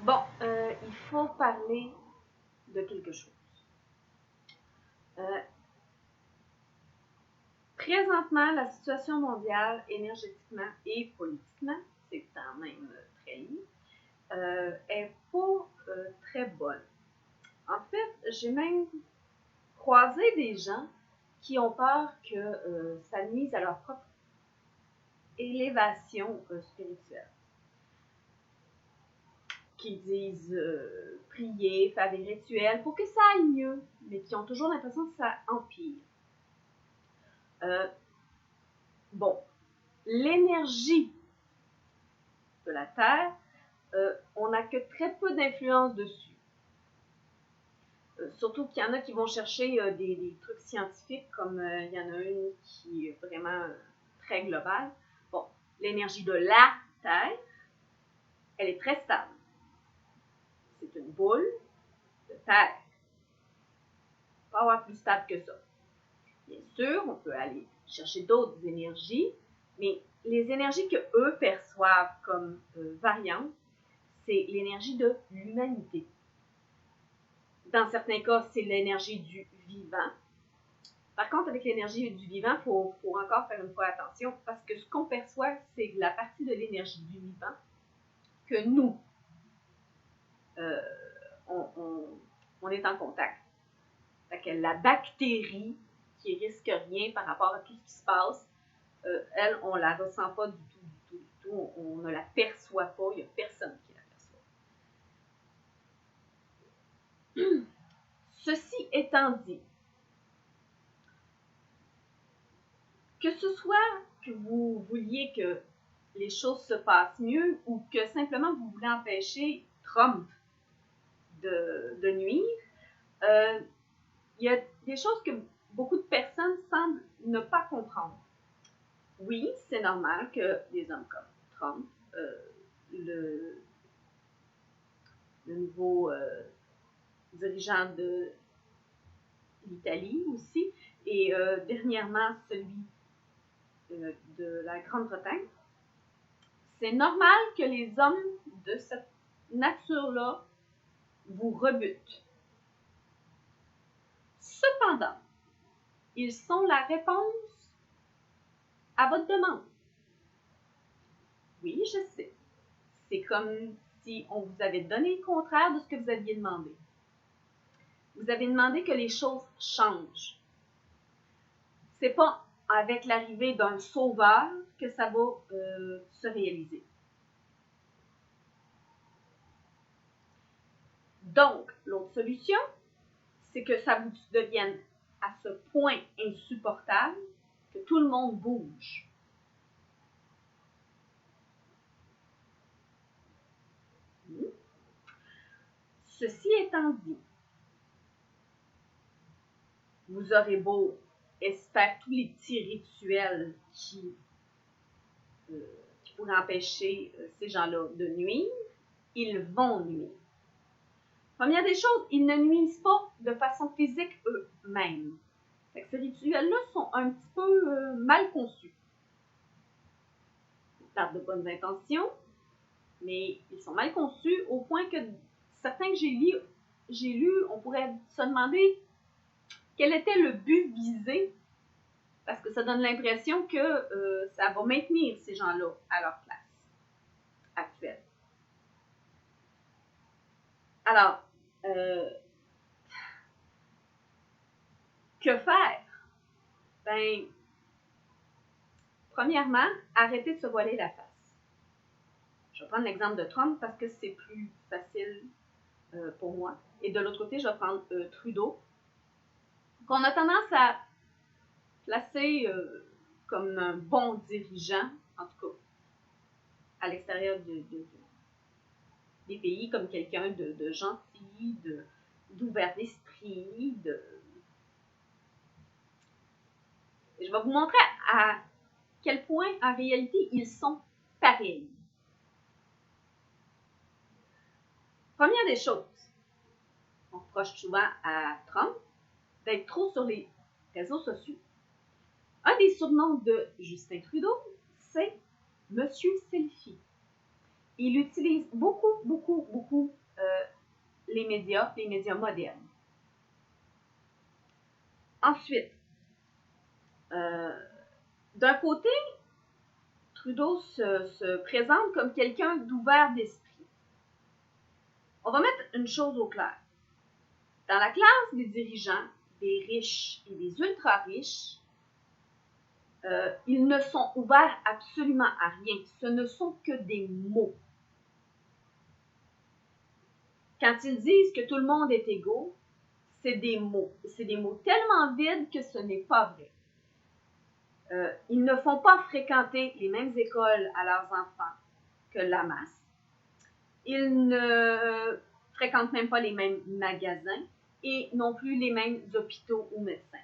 Bon, il faut parler de quelque chose. Présentement, la situation mondiale, énergétiquement et politiquement, c'est quand même très lié, est pas très bonne. En fait, j'ai même croisé des gens qui ont peur que ça nuise à leur propre élévation spirituelle. Qui disent prier, faire des rituels pour que ça aille mieux, mais qui ont toujours l'impression que ça empire. Bon, l'énergie de la Terre, on n'a que très peu d'influence dessus. Surtout qu'il y en a qui vont chercher des trucs scientifiques, comme il y en a une qui est vraiment très globale. Bon, l'énergie de la Terre, elle est très stable. C'est une boule de terre. On peut avoir plus stable que ça. Bien sûr, on peut aller chercher d'autres énergies, mais les énergies que eux perçoivent comme variantes, c'est l'énergie de l'humanité. Dans certains cas, c'est l'énergie du vivant. Par contre, avec l'énergie du vivant, il faut encore faire une fois attention, parce que ce qu'on perçoit, c'est la partie de l'énergie du vivant que nous, on est en contact. Fait que la bactérie qui risque rien par rapport à tout ce qui se passe, elle, on ne la ressent pas du tout. On ne la perçoit pas. Il n'y a personne qui la perçoit. Ceci étant dit, que ce soit que vous vouliez que les choses se passent mieux ou que simplement vous voulez empêcher Trump de nuire, il y a des choses que beaucoup de personnes semblent ne pas comprendre. Oui, c'est normal que des hommes comme Trump, le nouveau dirigeant de l'Italie aussi, et dernièrement celui de la Grande-Bretagne, c'est normal que les hommes de cette nature-là vous rebutent. Cependant, ils sont la réponse à votre demande. Oui, je sais. C'est comme si on vous avait donné le contraire de ce que vous aviez demandé. Vous avez demandé que les choses changent. C'est pas avec l'arrivée d'un sauveur que ça va se réaliser. Donc, l'autre solution, c'est que ça vous devienne à ce point insupportable que tout le monde bouge. Ceci étant dit, vous aurez beau faire tous les petits rituels qui pourraient empêcher ces gens-là de nuire, ils vont nuire. Première des choses, ils ne nuisent pas de façon physique eux-mêmes. Ces rituels-là sont un petit peu mal conçus. Ils partent de bonnes intentions, mais ils sont mal conçus au point que certains que j'ai lus, on pourrait se demander quel était le but visé, parce que ça donne l'impression que ça va maintenir ces gens-là à leur place actuelle. Alors, que faire? Ben, premièrement, arrêtez de se voiler la face. Je vais prendre l'exemple de Trump parce que c'est plus facile pour moi. Et de l'autre côté, je vais prendre Trudeau, qu'on a tendance à placer comme un bon dirigeant, en tout cas, à l'extérieur des pays, comme quelqu'un de gentil, d'ouvert d'esprit. Je vais vous montrer à quel point, en réalité, ils sont pareils. Première des choses, on reproche souvent à Trump d'être trop sur les réseaux sociaux. Un des surnoms de Justin Trudeau, c'est Monsieur Selfie. il utilise beaucoup les médias modernes. Ensuite, d'un côté, Trudeau se présente comme quelqu'un d'ouvert d'esprit. On va mettre une chose au clair. Dans la classe des dirigeants, des riches et des ultra-riches, ils ne sont ouverts absolument à rien. Ce ne sont que des mots. Quand ils disent que tout le monde est égaux, c'est des mots. C'est des mots tellement vides que ce n'est pas vrai. Ils ne font pas fréquenter les mêmes écoles à leurs enfants que la masse. Ils ne fréquentent même pas les mêmes magasins et non plus les mêmes hôpitaux ou médecins.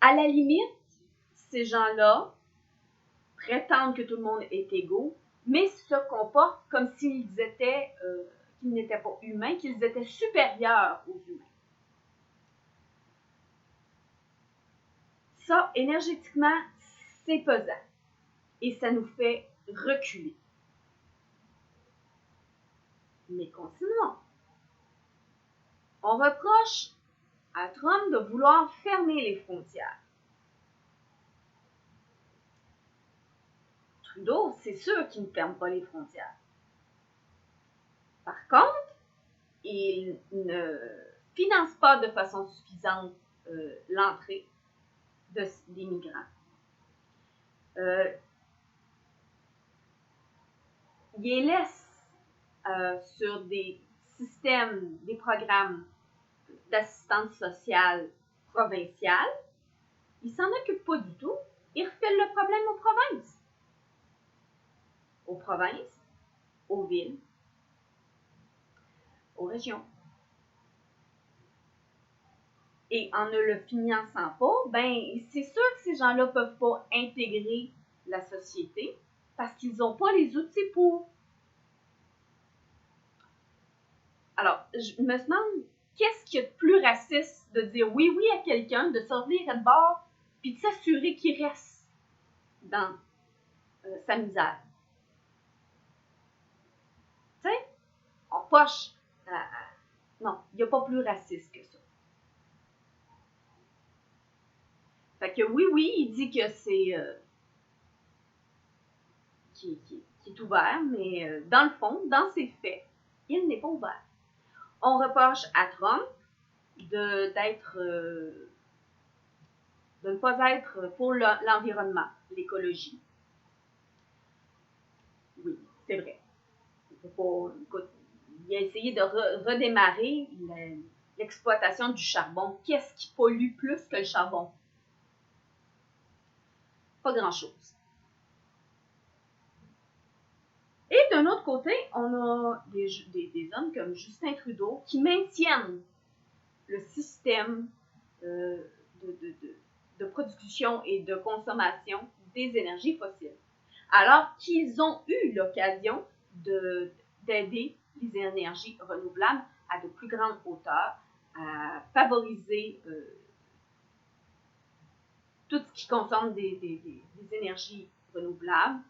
À la limite, ces gens-là prétendent que tout le monde est égaux, mais se comportent comme s'ils étaient, qu'ils n'étaient pas humains, qu'ils étaient supérieurs aux humains. Ça, énergétiquement, c'est pesant et ça nous fait reculer. Mais continuons. On reproche à Trump de vouloir fermer les frontières. Trudeau, c'est sûr qu'il ne ferme pas les frontières. Par contre, il ne finance pas de façon suffisante l'entrée des migrants. Il les laisse sur des systèmes, des programmes d'assistance sociale provinciale. Il s'en occupe pas du tout. Il refile le problème aux provinces. Aux provinces, aux villes, aux régions. Et en ne le finançant pas, ben c'est sûr que ces gens-là ne peuvent pas intégrer la société parce qu'ils n'ont pas les outils pour. Alors, je me demande, qu'est-ce qu'il y a de plus raciste de dire oui à quelqu'un, de sortir de bord, puis de s'assurer qu'il reste dans sa misère. Tu sais, on poche. Non, il n'y a pas plus raciste que ça. Fait que oui, il dit que c'est qui est ouvert, mais dans le fond, dans ses faits, il n'est pas ouvert. On reproche à Trump de ne pas être pour l'environnement, l'écologie. Oui, c'est vrai. Il a essayé de redémarrer l'exploitation du charbon. Qu'est-ce qui pollue plus que le charbon? Pas grand-chose. Et d'un autre côté, on a des hommes comme Justin Trudeau qui maintiennent le système de production et de consommation des énergies fossiles, alors qu'ils ont eu l'occasion d'aider les énergies renouvelables à de plus grandes hauteurs, à favoriser tout ce qui concerne des énergies renouvelables.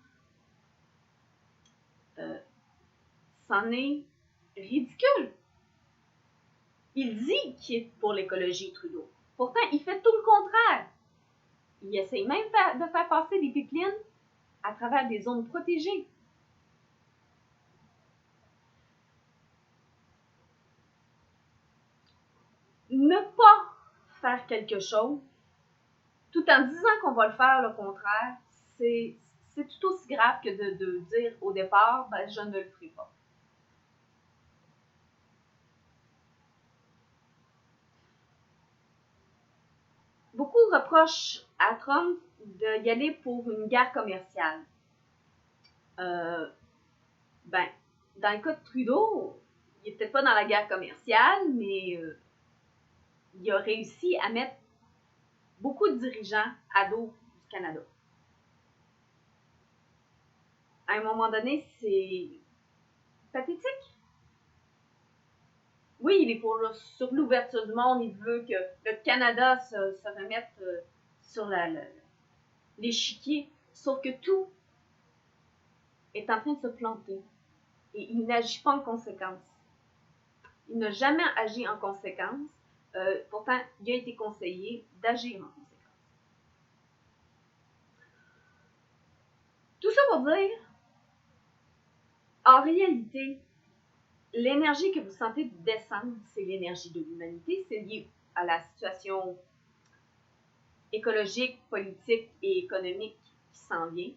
C'en est ridicule. Il dit qu'il est pour l'écologie, Trudeau. Pourtant, il fait tout le contraire. Il essaie même de faire passer des pipelines à travers des zones protégées. Ne pas faire quelque chose, tout en disant qu'on va le faire le contraire, c'est tout aussi grave que de dire au départ, ben, je ne le ferai pas. Beaucoup reprochent à Trump d'y aller pour une guerre commerciale. Ben, dans le cas de Trudeau, il n'est peut-être pas dans la guerre commerciale, mais il a réussi à mettre beaucoup de dirigeants à dos du Canada. À un moment donné, c'est pathétique. Oui, il est sur l'ouverture du monde, il veut que le Canada se remette sur l'échiquier, sauf que tout est en train de se planter et il n'agit pas en conséquence. Il n'a jamais agi en conséquence. Pourtant, il a été conseillé d'agir en conséquence. Tout ça pour dire, en réalité, l'énergie que vous sentez descendre, c'est l'énergie de l'humanité. C'est lié à la situation écologique, politique et économique qui s'en vient.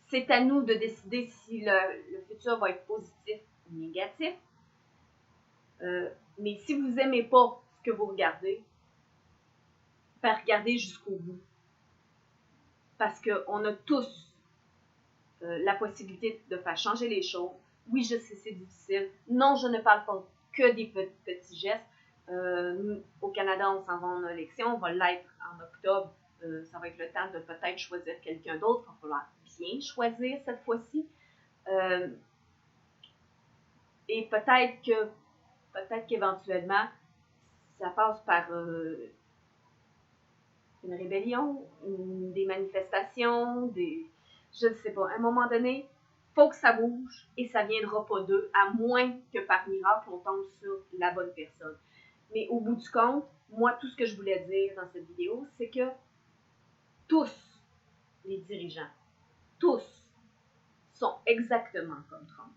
C'est à nous de décider si le futur va être positif ou négatif. Mais si vous n'aimez pas ce que vous regardez, regardez jusqu'au bout. Parce qu'on a tous la possibilité de faire changer les choses. Oui, je sais, c'est difficile. Non, je ne parle pas que des petits gestes. Au Canada, on s'en va en élection. On va l'être en octobre. Ça va être le temps de peut-être choisir quelqu'un d'autre. Il va falloir bien choisir cette fois-ci. Et peut-être qu'éventuellement, ça passe par une rébellion, des manifestations, je ne sais pas. À un moment donné, il faut que ça bouge et ça ne viendra pas d'eux, à moins que par miracle, on tombe sur la bonne personne. Mais au bout du compte, moi, tout ce que je voulais dire dans cette vidéo, c'est que tous les dirigeants, tous, sont exactement comme Trump.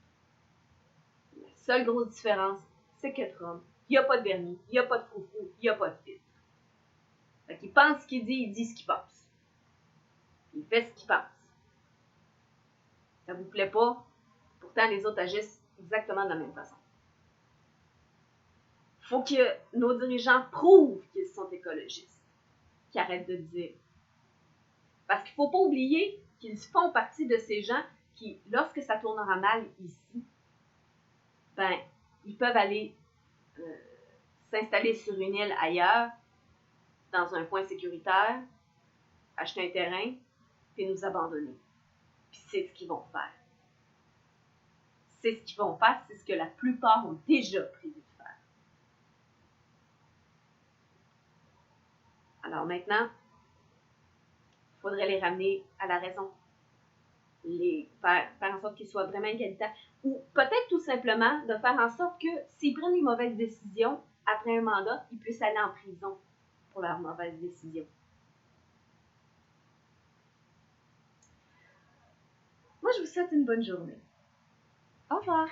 La seule grosse différence, c'est que Trump, il n'y a pas de vernis, il n'y a pas de froufrou, il n'y a pas de filtre. Fait qu'il pense ce qu'il dit ce qu'il pense. Il fait ce qu'il pense. Ça vous plaît pas? Pourtant, les autres agissent exactement de la même façon. Il faut que nos dirigeants prouvent qu'ils sont écologistes, qu'ils arrêtent de le dire. Parce qu'il ne faut pas oublier qu'ils font partie de ces gens qui, lorsque ça tournera mal ici, ben, ils peuvent aller s'installer sur une île ailleurs, dans un coin sécuritaire, acheter un terrain, puis nous abandonner. Puis c'est ce qu'ils vont faire. C'est ce qu'ils vont faire, c'est ce que la plupart ont déjà prévu de faire. Alors maintenant, il faudrait les ramener à la raison. Faire en sorte qu'ils soient vraiment égalitaires. Ou peut-être tout simplement de faire en sorte que s'ils prennent des mauvaises décisions après un mandat, ils puissent aller en prison pour leurs mauvaises décisions. Moi, je vous souhaite une bonne journée. Au revoir.